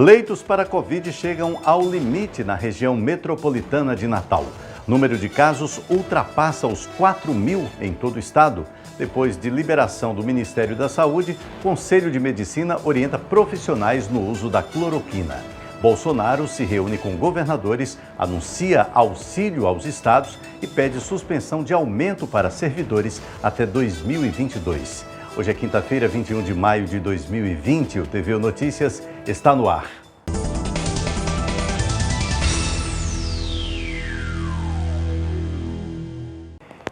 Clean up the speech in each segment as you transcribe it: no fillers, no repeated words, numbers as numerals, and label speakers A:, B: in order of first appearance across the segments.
A: Leitos para Covid chegam ao limite na região metropolitana de Natal. O número de casos ultrapassa os 4.000 em todo o estado. Depois de liberação do Ministério da Saúde, o Conselho de Medicina orienta profissionais no uso da cloroquina. Bolsonaro se reúne com governadores, anuncia auxílio aos estados e pede suspensão de aumento para servidores até 2022. Hoje é quinta-feira, 21 de maio de 2020. O TVU Notícias está no ar.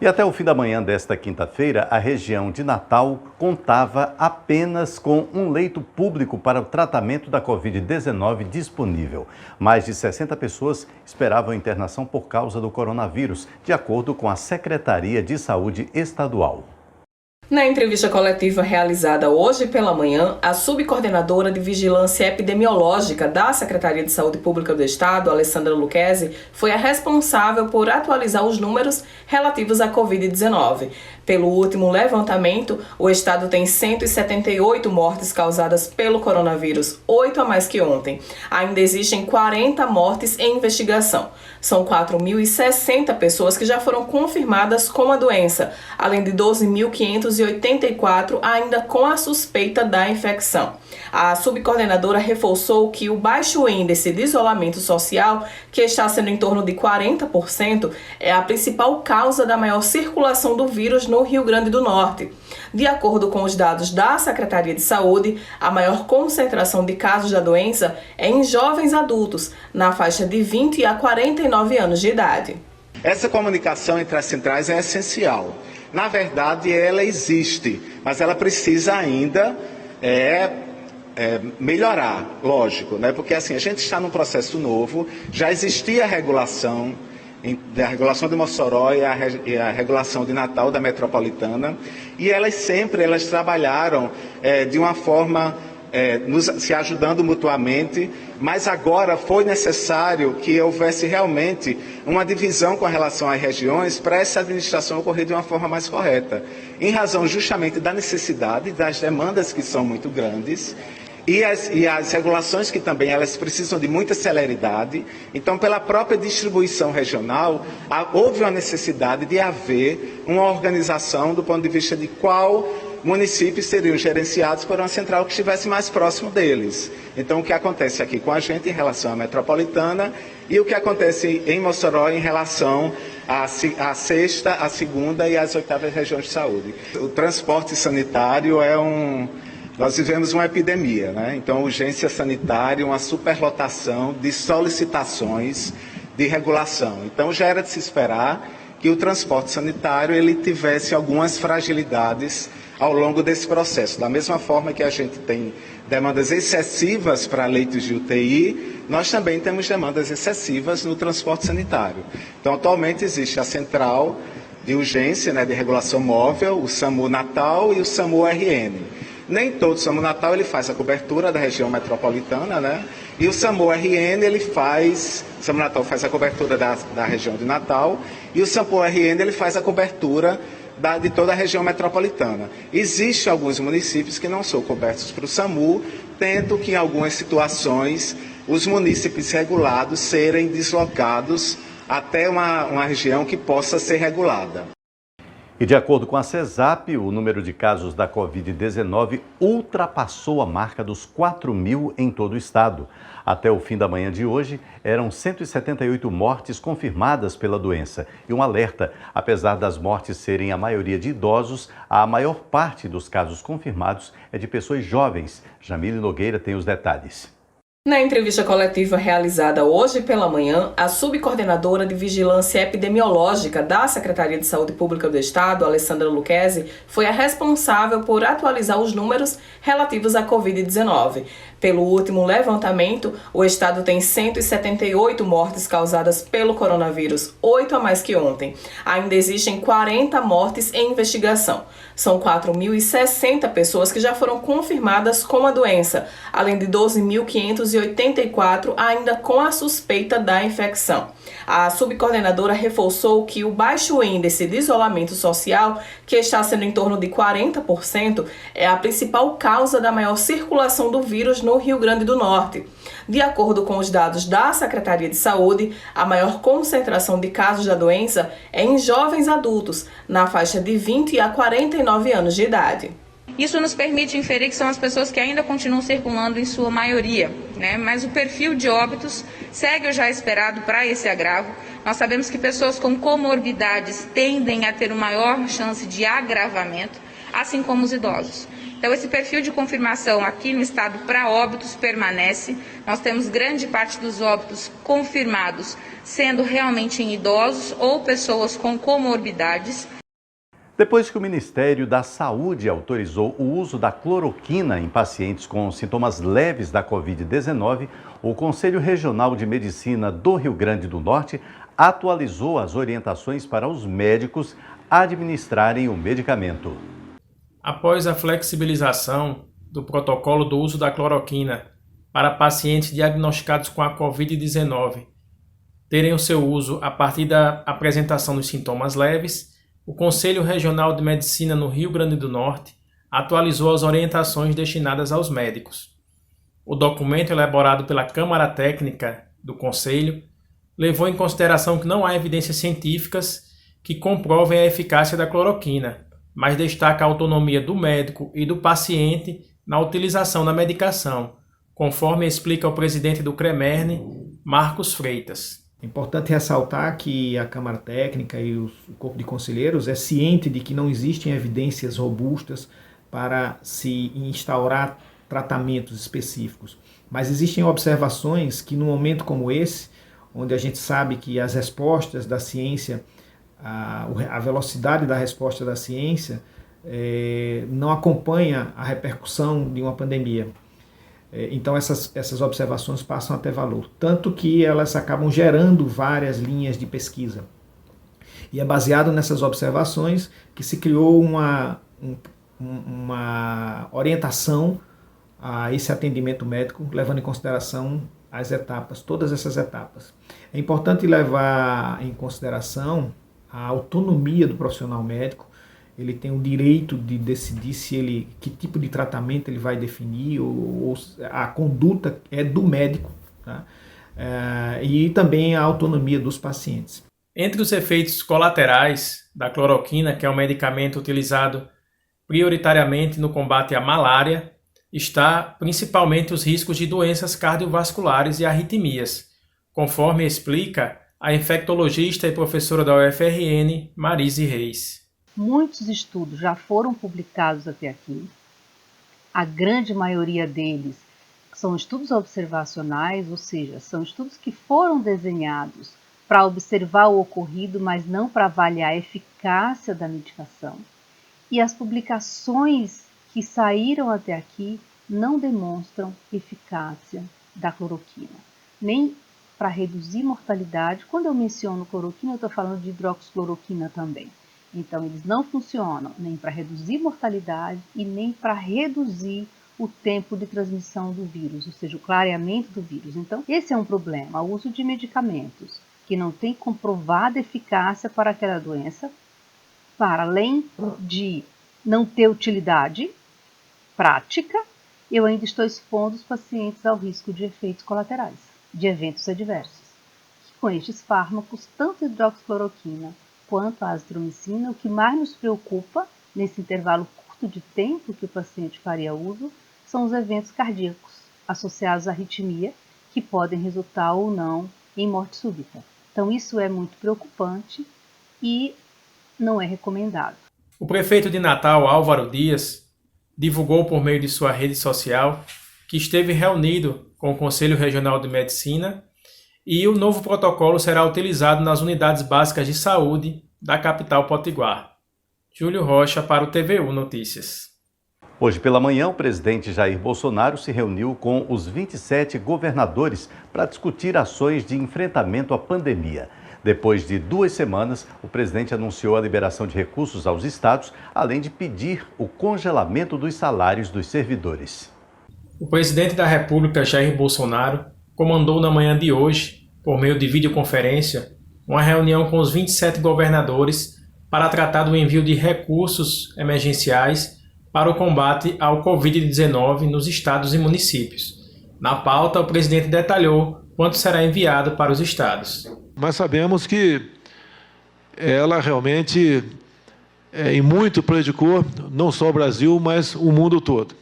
A: E até o fim da manhã desta quinta-feira, a região de Natal contava apenas com um leito público para o tratamento da Covid-19 disponível. Mais de 60 pessoas esperavam internação por causa do coronavírus, de acordo com a Secretaria de Saúde Estadual.
B: Na entrevista coletiva realizada hoje pela manhã, a subcoordenadora de Vigilância Epidemiológica da Secretaria de Saúde Pública do Estado, Alessandra Lucchesi, foi a responsável por atualizar os números relativos à Covid-19. Pelo último levantamento, o Estado tem 178 mortes causadas pelo coronavírus, 8 a mais que ontem. Ainda existem 40 mortes em investigação. São 4.060 pessoas que já foram confirmadas com a doença, além de 12.584 ainda com a suspeita da infecção. A subcoordenadora reforçou que o baixo índice de isolamento social, que está sendo em torno de 40%, é a principal causa da maior circulação do vírus no Rio Grande do Norte. De acordo com os dados da Secretaria de Saúde, a maior concentração de casos da doença é em jovens adultos, na faixa de 20 a 49 anos de idade.
C: Essa comunicação entre as centrais é essencial. Na verdade, ela existe, mas ela precisa ainda melhorar, lógico, né? Porque assim, a gente está num processo novo, já existia a regulação de Mossoró e a regulação de Natal da metropolitana, e elas trabalharam de uma forma se ajudando mutuamente, mas agora foi necessário que houvesse realmente uma divisão com relação às regiões para essa administração ocorrer de uma forma mais correta, em razão justamente da necessidade, das demandas que são muito grandes, e as regulações que também elas precisam de muita celeridade. Então, pela própria distribuição regional, houve uma necessidade de haver uma organização do ponto de vista de qual municípios seriam gerenciados por uma central que estivesse mais próximo deles. Então, o que acontece aqui com a gente em relação à metropolitana e o que acontece em Mossoró em relação à sexta, à segunda e às oitavas regiões de saúde. O transporte sanitário Nós vivemos uma epidemia, né? Então, urgência sanitária, uma superlotação de solicitações de regulação. Então, já era de se esperar que o transporte sanitário ele tivesse algumas fragilidades ao longo desse processo. Da mesma forma que a gente tem demandas excessivas para leitos de UTI, nós também temos demandas excessivas no transporte sanitário. Então, atualmente existe a central de urgência, né, de regulação móvel, o SAMU Natal e o SAMU RN. Nem todo o SAMU Natal ele faz a cobertura da região metropolitana, né? E o SAMU RN o SAMU Natal faz a cobertura da região de Natal e o SAMU RN ele faz a cobertura de toda a região metropolitana. Existem alguns municípios que não são cobertos para o SAMU, tendo que em algumas situações os munícipes regulados serem deslocados até uma região que possa ser regulada.
A: E de acordo com a CESAP, o número de casos da Covid-19 ultrapassou a marca dos 4.000 em todo o estado. Até o fim da manhã de hoje, eram 178 mortes confirmadas pela doença. E um alerta, apesar das mortes serem a maioria de idosos, a maior parte dos casos confirmados é de pessoas jovens. Jamile Nogueira tem os detalhes.
B: Na entrevista coletiva realizada hoje pela manhã, a subcoordenadora de Vigilância Epidemiológica da Secretaria de Saúde Pública do Estado, Alessandra Lucchesi, foi a responsável por atualizar os números relativos à Covid-19. Pelo último levantamento, o Estado tem 178 mortes causadas pelo coronavírus, 8 a mais que ontem. Ainda existem 40 mortes em investigação. São 4.060 pessoas que já foram confirmadas com a doença, além de 12.584 ainda com a suspeita da infecção. A subcoordenadora reforçou que o baixo índice de isolamento social, que está sendo em torno de 40%, é a principal causa da maior circulação do vírus no no Rio Grande do Norte. De acordo com os dados da Secretaria de Saúde, a maior concentração de casos da doença é em jovens adultos, na faixa de 20 a 49 anos de idade.
D: Isso nos permite inferir que são as pessoas que ainda continuam circulando em sua maioria, né? Mas o perfil de óbitos segue o já esperado para esse agravo. Nós sabemos que pessoas com comorbidades tendem a ter uma maior chance de agravamento, assim como os idosos. Então, esse perfil de confirmação aqui no estado para óbitos permanece. Nós temos grande parte dos óbitos confirmados sendo realmente em idosos ou pessoas com comorbidades.
A: Depois que o Ministério da Saúde autorizou o uso da cloroquina em pacientes com sintomas leves da Covid-19, o Conselho Regional de Medicina do Rio Grande do Norte atualizou as orientações para os médicos administrarem o medicamento.
E: Após a flexibilização do protocolo do uso da cloroquina para pacientes diagnosticados com a Covid-19 terem o seu uso a partir da apresentação dos sintomas leves, o Conselho Regional de Medicina no Rio Grande do Norte atualizou as orientações destinadas aos médicos. O documento elaborado pela Câmara Técnica do Conselho levou em consideração que não há evidências científicas que comprovem a eficácia da cloroquina, mas destaca a autonomia do médico e do paciente na utilização da medicação, conforme explica o presidente do CREMERNE, Marcos Freitas.
F: É importante ressaltar que a Câmara Técnica e o Corpo de Conselheiros é ciente de que não existem evidências robustas para se instaurar tratamentos específicos, mas existem observações que, num momento como esse, onde a gente sabe que as respostas da ciência, a velocidade da resposta da ciência não acompanha a repercussão de uma pandemia. Então essas observações passam a ter valor, tanto que elas acabam gerando várias linhas de pesquisa. E é baseado nessas observações que se criou uma orientação a esse atendimento médico, levando em consideração as etapas, todas essas etapas. É importante levar em consideração a autonomia do profissional médico. Ele tem o direito de decidir que tipo de tratamento ele vai definir, ou a conduta é do médico, tá? E também a autonomia dos pacientes.
E: Entre os efeitos colaterais da cloroquina, que é um medicamento utilizado prioritariamente no combate à malária, está principalmente os riscos de doenças cardiovasculares e arritmias, conforme explica a infectologista e professora da UFRN, Marise Reis.
G: Muitos estudos já foram publicados até aqui. A grande maioria deles são estudos observacionais, ou seja, são estudos que foram desenhados para observar o ocorrido, mas não para avaliar a eficácia da medicação. E as publicações que saíram até aqui não demonstram eficácia da cloroquina, nem para reduzir mortalidade. Quando eu menciono cloroquina, eu estou falando de hidroxicloroquina também. Então, eles não funcionam nem para reduzir mortalidade e nem para reduzir o tempo de transmissão do vírus, ou seja, o clareamento do vírus. Então, esse é um problema, o uso de medicamentos que não tem comprovada eficácia para aquela doença, para além de não ter utilidade prática, eu ainda estou expondo os pacientes ao risco de efeitos colaterais, de eventos adversos. Com estes fármacos, tanto a hidroxicloroquina quanto a azitromicina, o que mais nos preocupa nesse intervalo curto de tempo que o paciente faria uso são os eventos cardíacos associados à arritmia, que podem resultar ou não em morte súbita. Então isso é muito preocupante e não é recomendado.
E: O prefeito de Natal, Álvaro Dias, divulgou por meio de sua rede social que esteve reunido com o Conselho Regional de Medicina e o novo protocolo será utilizado nas unidades básicas de saúde da capital potiguar. Júlio Rocha para o TVU Notícias.
A: Hoje pela manhã, o presidente Jair Bolsonaro se reuniu com os 27 governadores para discutir ações de enfrentamento à pandemia. Depois de 2 semanas, o presidente anunciou a liberação de recursos aos estados, além de pedir o congelamento dos salários dos servidores.
E: O presidente da República, Jair Bolsonaro, comandou na manhã de hoje, por meio de videoconferência, uma reunião com os 27 governadores para tratar do envio de recursos emergenciais para o combate ao Covid-19 nos estados e municípios. Na pauta, o presidente detalhou quanto será enviado para os estados.
H: Mas sabemos que ela realmente em muito prejudicou não só o Brasil, mas o mundo todo.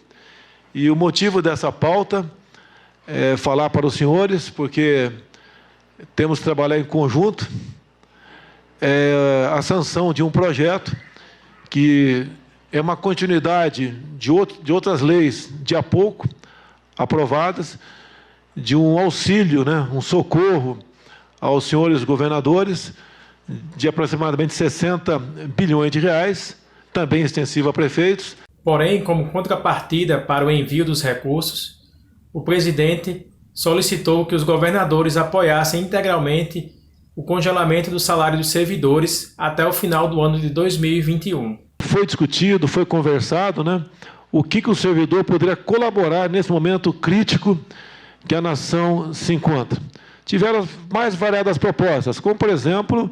H: E o motivo dessa pauta é falar para os senhores, porque temos que trabalhar em conjunto, a sanção de um projeto que é uma continuidade de outras leis de há pouco aprovadas, de um auxílio, um socorro aos senhores governadores, de aproximadamente 60 bilhões de reais, também extensivo a prefeitos.
E: Porém, como contrapartida para o envio dos recursos, o presidente solicitou que os governadores apoiassem integralmente o congelamento do salário dos servidores até o final do ano de 2021.
H: Foi discutido, foi conversado, o que o servidor poderia colaborar nesse momento crítico que a nação se encontra. Tiveram mais variadas propostas, como, por exemplo,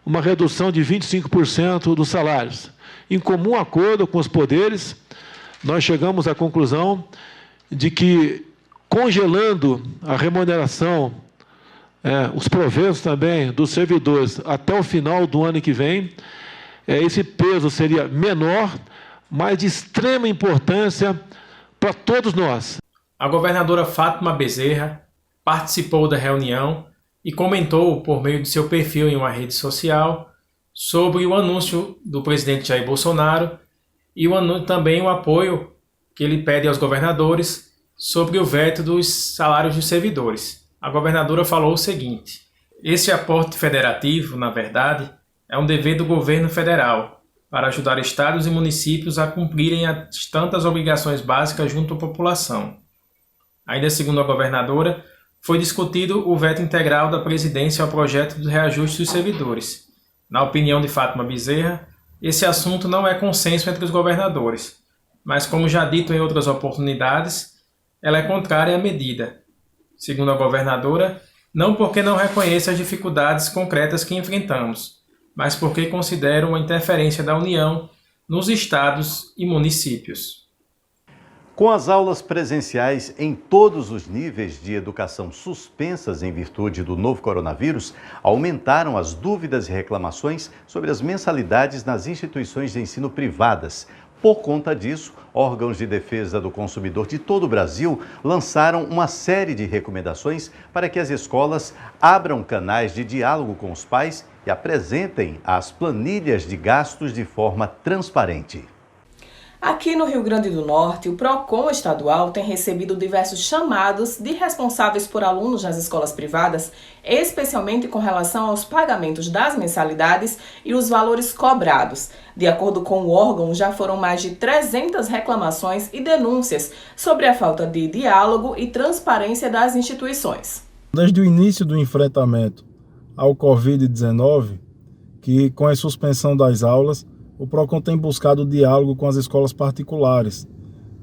H: uma redução de 25% dos salários. Em comum acordo com os poderes, nós chegamos à conclusão de que, congelando a remuneração, os proventos também dos servidores até o final do ano que vem, esse peso seria menor, mas de extrema importância para todos nós.
E: A governadora Fátima Bezerra participou da reunião e comentou, por meio de seu perfil em uma rede social, sobre o anúncio do presidente Jair Bolsonaro e também o apoio que ele pede aos governadores sobre o veto dos salários dos servidores. A governadora falou o seguinte: esse aporte federativo, na verdade, é um dever do governo federal para ajudar estados e municípios a cumprirem as tantas obrigações básicas junto à população. Ainda segundo a governadora, foi discutido o veto integral da presidência ao projeto de reajuste dos servidores. Na opinião de Fátima Bezerra, esse assunto não é consenso entre os governadores, mas, como já dito em outras oportunidades, ela é contrária à medida. Segundo a governadora, não porque não reconheça as dificuldades concretas que enfrentamos, mas porque considera uma interferência da União nos estados e municípios.
A: Com as aulas presenciais em todos os níveis de educação suspensas em virtude do novo coronavírus, aumentaram as dúvidas e reclamações sobre as mensalidades nas instituições de ensino privadas. Por conta disso, órgãos de defesa do consumidor de todo o Brasil lançaram uma série de recomendações para que as escolas abram canais de diálogo com os pais e apresentem as planilhas de gastos de forma transparente.
B: Aqui no Rio Grande do Norte, o PROCON estadual tem recebido diversos chamados de responsáveis por alunos nas escolas privadas, especialmente com relação aos pagamentos das mensalidades e os valores cobrados. De acordo com o órgão, já foram mais de 300 reclamações e denúncias sobre a falta de diálogo e transparência das instituições.
I: Desde o início do enfrentamento ao Covid-19, que com a suspensão das aulas, o PROCON tem buscado diálogo com as escolas particulares.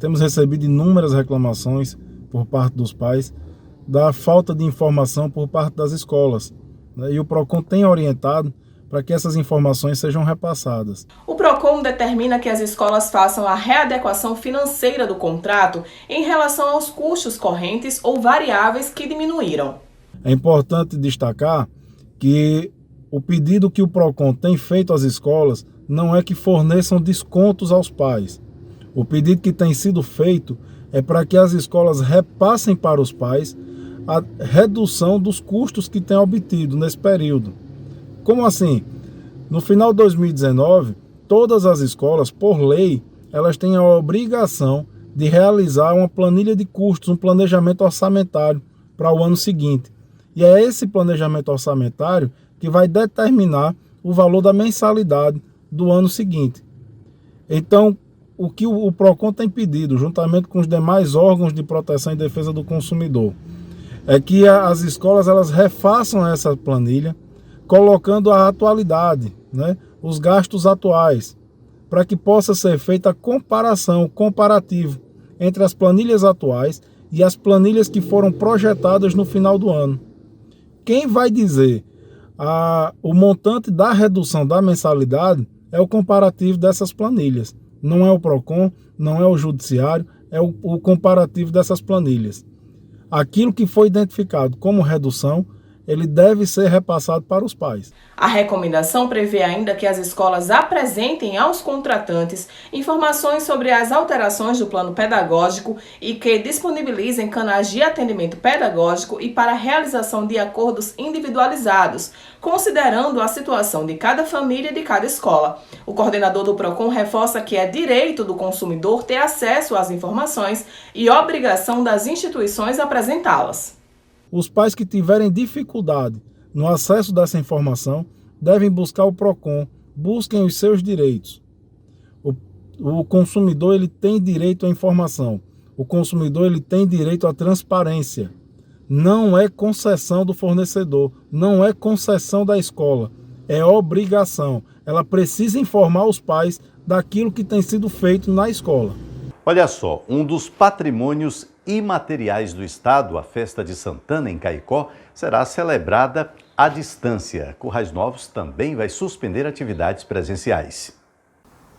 I: Temos recebido inúmeras reclamações por parte dos pais da falta de informação por parte das escolas, e o PROCON tem orientado para que essas informações sejam repassadas.
B: O PROCON determina que as escolas façam a readequação financeira do contrato em relação aos custos correntes ou variáveis que diminuíram.
I: É importante destacar que o pedido que o PROCON tem feito às escolas não é que forneçam descontos aos pais. O pedido que tem sido feito é para que as escolas repassem para os pais a redução dos custos que têm obtido nesse período. Como assim? No final de 2019, todas as escolas, por lei, elas têm a obrigação de realizar uma planilha de custos, um planejamento orçamentário para o ano seguinte. E é esse planejamento orçamentário que vai determinar o valor da mensalidade do ano seguinte. Então, o que o PROCON tem pedido, juntamente com os demais órgãos de proteção e defesa do consumidor, é que as escolas elas refaçam essa planilha, colocando a atualidade, os gastos atuais, para que possa ser feita a comparação, o comparativo entre as planilhas atuais e as planilhas que foram projetadas no final do ano. Quem vai dizer o montante da redução da mensalidade é o comparativo dessas planilhas. Não é o PROCON, não é o Judiciário, é o comparativo dessas planilhas. aquilo que foi identificado como redução, ele deve ser repassado para os pais.
B: A recomendação prevê ainda que as escolas apresentem aos contratantes informações sobre as alterações do plano pedagógico e que disponibilizem canais de atendimento pedagógico e para a realização de acordos individualizados, considerando a situação de cada família e de cada escola. O coordenador do PROCON reforça que é direito do consumidor ter acesso às informações e obrigação das instituições apresentá-las.
I: Os pais que tiverem dificuldade no acesso dessa informação devem buscar o PROCON, busquem os seus direitos. O consumidor ele tem direito à informação, o consumidor ele tem direito à transparência. Não é concessão do fornecedor, não é concessão da escola, é obrigação. Ela precisa informar os pais daquilo que tem sido feito na escola.
A: Olha só, um dos patrimônios imateriais do Estado, a Festa de Santana, em Caicó, será celebrada à distância. Currais Novos também vai suspender atividades presenciais.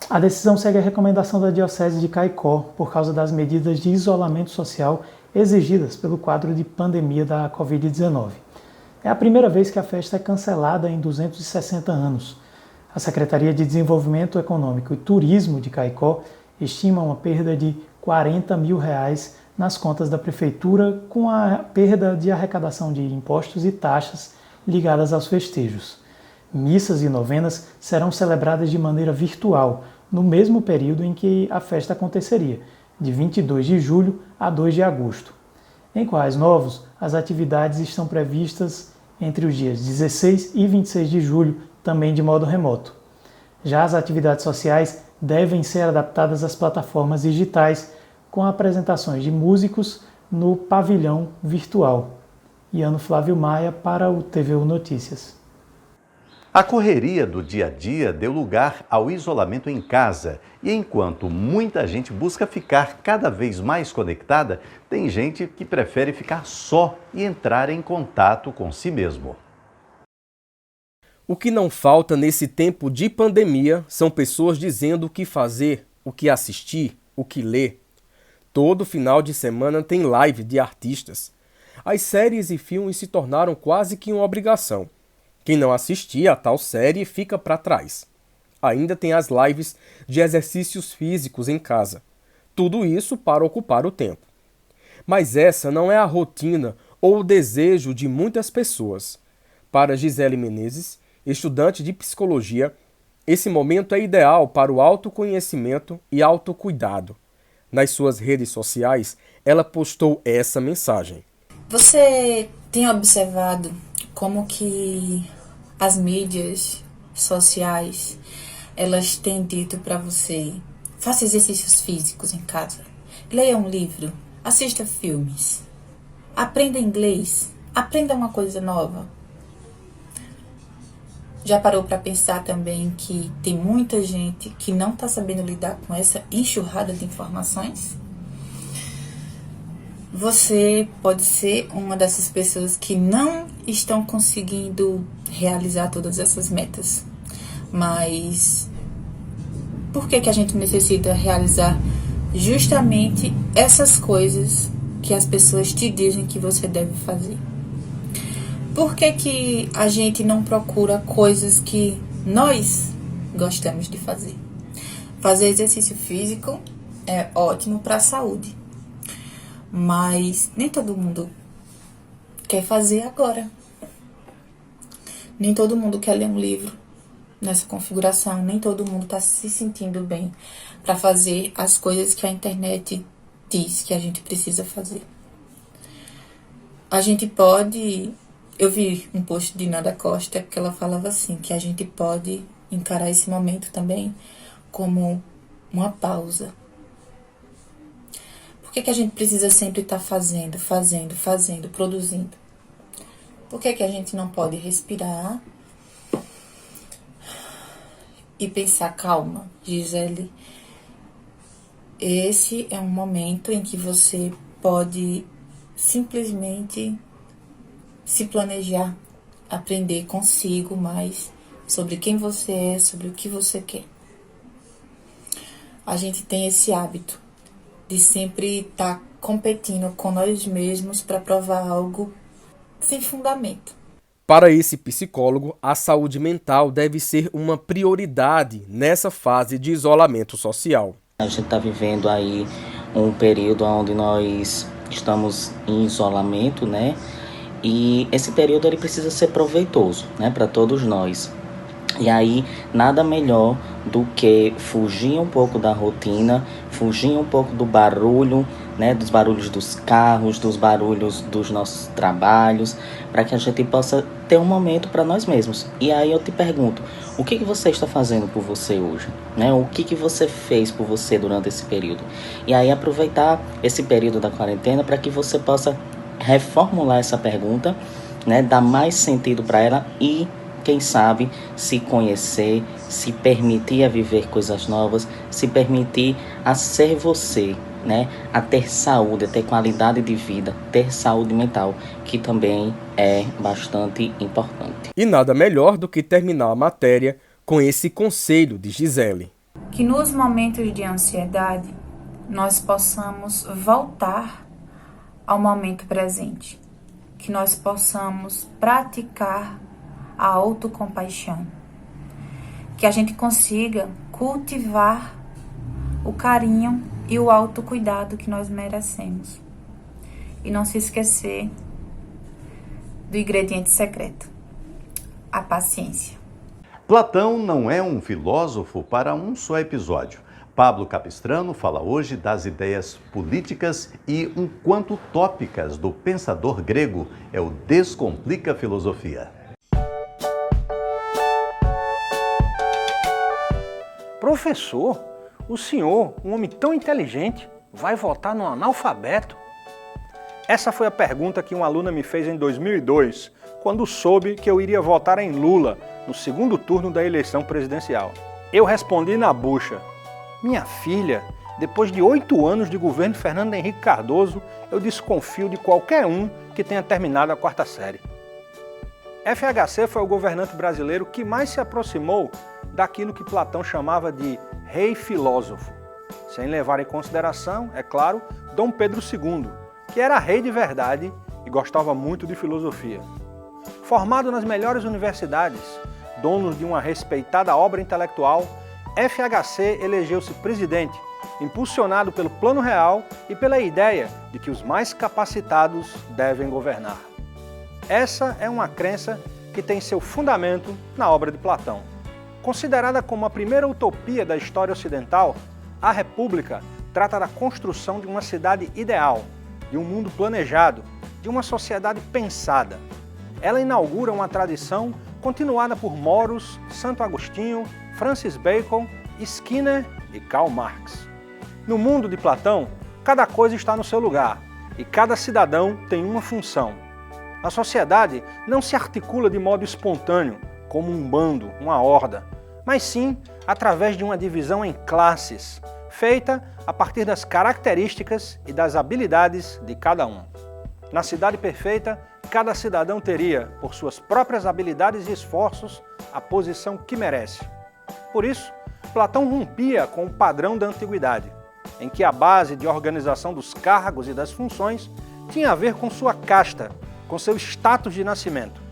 J: A decisão segue a recomendação da Diocese de Caicó por causa das medidas de isolamento social exigidas pelo quadro de pandemia da Covid-19. É a primeira vez que a festa é cancelada em 260 anos. A Secretaria de Desenvolvimento Econômico e Turismo de Caicó estima uma perda de R$40 mil nas contas da Prefeitura com a perda de arrecadação de impostos e taxas ligadas aos festejos. Missas e novenas serão celebradas de maneira virtual, no mesmo período em que a festa aconteceria, de 22 de julho a 2 de agosto. Em Currais Novos, as atividades estão previstas entre os dias 16 e 26 de julho, também de modo remoto. Já as atividades sociais devem ser adaptadas às plataformas digitais, com apresentações de músicos no pavilhão virtual. Iano Flávio Maia para o TVU Notícias.
A: A correria do dia a dia deu lugar ao isolamento em casa. E enquanto muita gente busca ficar cada vez mais conectada, tem gente que prefere ficar só e entrar em contato com si mesmo.
K: O que não falta nesse tempo de pandemia são pessoas dizendo o que fazer, o que assistir, o que ler. Todo final de semana tem live de artistas. As séries e filmes se tornaram quase que uma obrigação. Quem não assistia a tal série fica para trás. Ainda tem as lives de exercícios físicos em casa. Tudo isso para ocupar o tempo. Mas essa não é a rotina ou o desejo de muitas pessoas. Para Gisele Menezes, estudante de psicologia, esse momento é ideal para o autoconhecimento e autocuidado. Nas suas redes sociais, ela postou essa mensagem.
L: Você tem observado como que as mídias sociais, elas têm dito para você: faça exercícios físicos em casa, leia um livro, assista filmes, aprenda inglês, aprenda uma coisa nova. Já parou para pensar também que tem muita gente que não está sabendo lidar com essa enxurrada de informações? Você pode ser uma dessas pessoas que não estão conseguindo realizar todas essas metas. Mas por que a gente necessita realizar justamente essas coisas que as pessoas te dizem que você deve fazer? Por que a gente não procura coisas que nós gostamos de fazer? Fazer exercício físico é ótimo para a saúde, mas nem todo mundo quer fazer agora. Nem todo mundo quer ler um livro nessa configuração, nem todo mundo está se sentindo bem para fazer as coisas que a internet diz que a gente precisa fazer. A gente pode... Eu vi um post de Nada Costa que ela falava assim, que a gente pode encarar esse momento também como uma pausa. Por que a gente precisa sempre estar fazendo, produzindo? Por que a gente não pode respirar e pensar: calma, Gisele, esse é um momento em que você pode simplesmente se planejar, aprender consigo mais sobre quem você é, sobre o que você quer. A gente tem esse hábito de sempre estar competindo com nós mesmos para provar algo sem fundamento.
K: Para esse psicólogo, a saúde mental deve ser uma prioridade nessa fase de isolamento social.
M: A gente está vivendo aí um período onde nós estamos em isolamento, né? E esse período ele precisa ser proveitoso, né, para todos nós. E aí, nada melhor do que fugir um pouco da rotina, fugir um pouco do barulho, né, dos barulhos dos carros, dos barulhos dos nossos trabalhos, para que a gente possa ter um momento para nós mesmos. E aí eu te pergunto, o que você está fazendo por você hoje? Né? O que você fez por você durante esse período? E aí aproveitar esse período da quarentena para que você possa reformular essa pergunta, né, dar mais sentido para ela e, quem sabe, se conhecer, se permitir a viver coisas novas, se permitir a ser você, né, a ter saúde, a ter qualidade de vida, ter saúde mental, que também é bastante importante.
K: E nada melhor do que terminar a matéria com esse conselho de Gisele.
L: Que nos momentos de ansiedade, nós possamos voltar ao momento presente. Que nós possamos praticar a autocompaixão. Que a gente consiga cultivar o carinho e o autocuidado que nós merecemos. E não se esquecer do ingrediente secreto, a paciência.
A: Platão não é um filósofo para um só episódio. Pablo Capistrano fala hoje das ideias políticas e um quanto utópicas do pensador grego. É o Descomplica Filosofia.
F: Professor, o senhor, um homem tão inteligente, vai votar no analfabeto? Essa foi a pergunta que uma aluna me fez em 2002, quando soube que eu iria votar em Lula no segundo turno da eleição presidencial. Eu respondi na bucha: minha filha, depois de 8 anos de governo Fernando Henrique Cardoso, eu desconfio de qualquer um que tenha terminado a 4ª série. FHC foi o governante brasileiro que mais se aproximou daquilo que Platão chamava de rei filósofo, sem levar em consideração, é claro, Dom Pedro II, que era rei de verdade e gostava muito de filosofia. Formado nas melhores universidades, dono de uma respeitada obra intelectual, FHC elegeu-se presidente, impulsionado pelo Plano Real e pela ideia de que os mais capacitados devem governar. Essa é uma crença que tem seu fundamento na obra de Platão. Considerada como a primeira utopia da história ocidental, a República trata da construção de uma cidade ideal, de um mundo planejado, de uma sociedade pensada. Ela inaugura uma tradição continuada por Moros, Santo Agostinho, Francis Bacon, Skinner e Karl Marx. No mundo de Platão, cada coisa está no seu lugar e cada cidadão tem uma função. A sociedade não se articula de modo espontâneo, como um bando, uma horda, mas sim através de uma divisão em classes, feita a partir das características e das habilidades de cada um. Na cidade perfeita, cada cidadão teria, por suas próprias habilidades e esforços, a posição que merece. Por isso, Platão rompia com o padrão da antiguidade, em que a base de organização dos cargos e das funções tinha a ver com sua casta, com seu status de nascimento.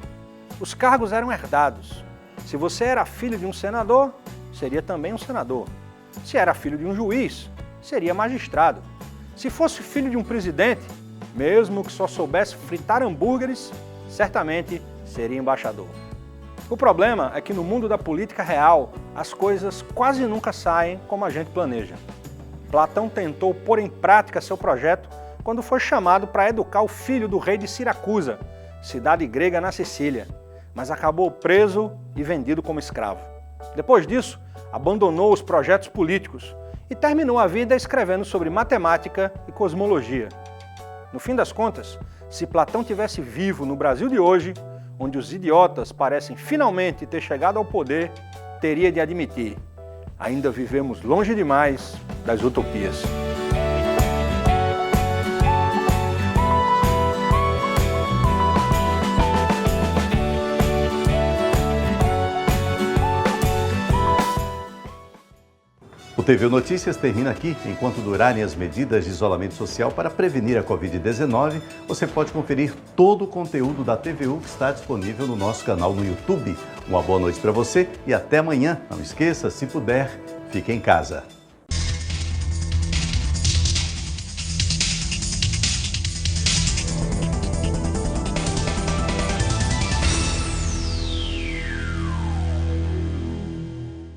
F: Os cargos eram herdados. Se você era filho de um senador, seria também um senador. Se era filho de um juiz, seria magistrado. Se fosse filho de um presidente, mesmo que só soubesse fritar hambúrgueres, certamente seria embaixador. O problema é que no mundo da política real, as coisas quase nunca saem como a gente planeja. Platão tentou pôr em prática seu projeto quando foi chamado para educar o filho do rei de Siracusa, cidade grega na Sicília, mas acabou preso e vendido como escravo. Depois disso, abandonou os projetos políticos e terminou a vida escrevendo sobre matemática e cosmologia. No fim das contas, se Platão tivesse vivo no Brasil de hoje, onde os idiotas parecem finalmente ter chegado ao poder, teria de admitir: ainda vivemos longe demais das utopias.
A: O TV Notícias termina aqui. Enquanto durarem as medidas de isolamento social para prevenir a Covid-19, você pode conferir todo o conteúdo da TVU que está disponível no nosso canal no YouTube. Uma boa noite para você e até amanhã. Não esqueça, se puder, fique em casa.